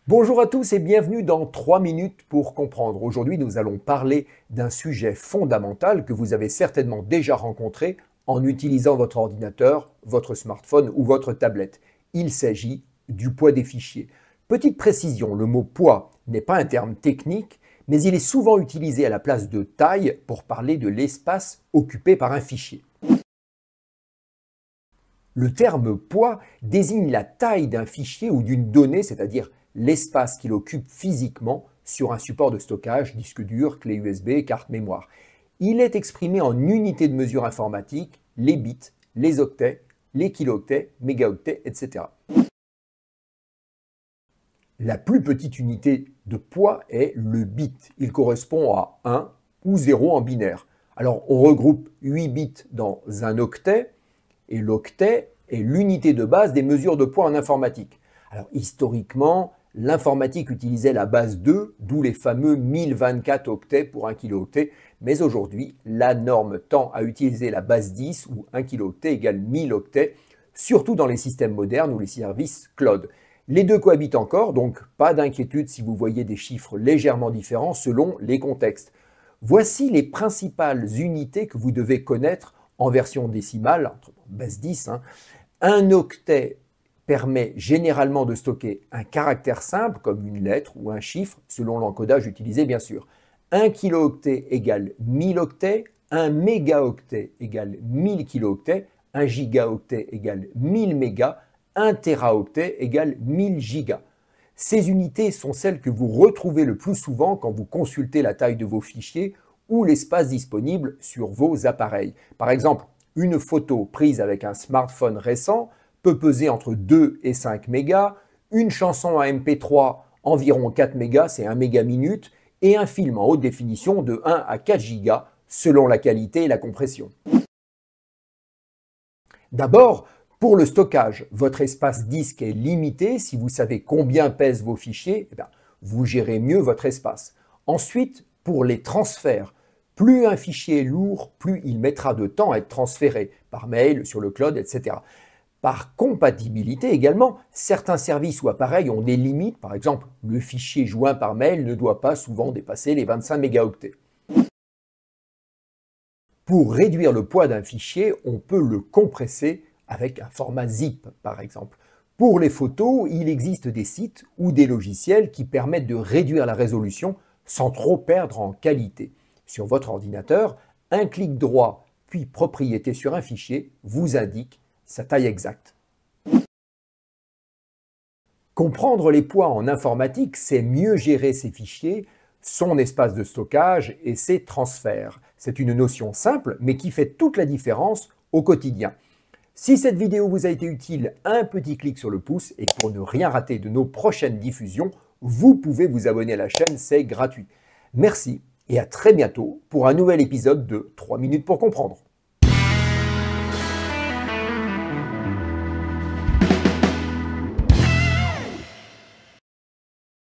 Bonjour à tous et bienvenue dans 3 minutes pour comprendre. Aujourd'hui, nous allons parler d'un sujet fondamental que vous avez certainement déjà rencontré en utilisant votre ordinateur, votre smartphone ou votre tablette. Il s'agit du poids des fichiers. Petite précision, le mot poids n'est pas un terme technique, mais il est souvent utilisé à la place de taille pour parler de l'espace occupé par un fichier. Le terme poids désigne la taille d'un fichier ou d'une donnée, c'est-à-dire l'espace qu'il occupe physiquement sur un support de stockage, disque dur, clé USB, carte mémoire. Il est exprimé en unités de mesure informatique, les bits, les octets, les kilooctets, mégaoctets, etc. La plus petite unité de poids est le bit. Il correspond à 1 ou 0 en binaire. Alors on regroupe 8 bits dans un octet et l'octet est l'unité de base des mesures de poids en informatique. Alors historiquement, l'informatique utilisait la base 2, d'où les fameux 1024 octets pour 1 kilooctet, mais aujourd'hui, la norme tend à utiliser la base 10 où 1 kilooctet égale 1000 octets, surtout dans les systèmes modernes ou les services cloud. Les deux cohabitent encore, donc pas d'inquiétude si vous voyez des chiffres légèrement différents selon les contextes. Voici les principales unités que vous devez connaître en version décimale, entre base 10. Un octet permet généralement de stocker un caractère simple comme une lettre ou un chiffre, selon l'encodage utilisé bien sûr. 1 kilooctet égale 1000 octets, 1 mégaoctet égale 1000 kilooctets, 1 gigaoctet égale 1000 mégas, 1 téraoctet égale 1000 gigas. Ces unités sont celles que vous retrouvez le plus souvent quand vous consultez la taille de vos fichiers ou l'espace disponible sur vos appareils. Par exemple, une photo prise avec un smartphone récent peut peser entre 2 et 5 mégas, une chanson à MP3 environ 4 mégas, c'est 1 méga minute, et un film en haute définition de 1 à 4 gigas selon la qualité et la compression. D'abord, pour le stockage, votre espace disque est limité. Si vous savez combien pèsent vos fichiers, vous gérez mieux votre espace. Ensuite, pour les transferts, plus un fichier est lourd, plus il mettra de temps à être transféré, par mail, sur le cloud, etc. Par compatibilité également, certains services ou appareils ont des limites. Par exemple, le fichier joint par mail ne doit pas souvent dépasser les 25 mégaoctets. Pour réduire le poids d'un fichier, on peut le compresser avec un format zip, par exemple. Pour les photos, il existe des sites ou des logiciels qui permettent de réduire la résolution sans trop perdre en qualité. Sur votre ordinateur, un clic droit puis propriété sur un fichier vous indique sa taille exacte. Comprendre les poids en informatique, c'est mieux gérer ses fichiers, son espace de stockage et ses transferts. C'est une notion simple, mais qui fait toute la différence au quotidien. Si cette vidéo vous a été utile, un petit clic sur le pouce et pour ne rien rater de nos prochaines diffusions, vous pouvez vous abonner à la chaîne, c'est gratuit. Merci et à très bientôt pour un nouvel épisode de 3 minutes pour comprendre.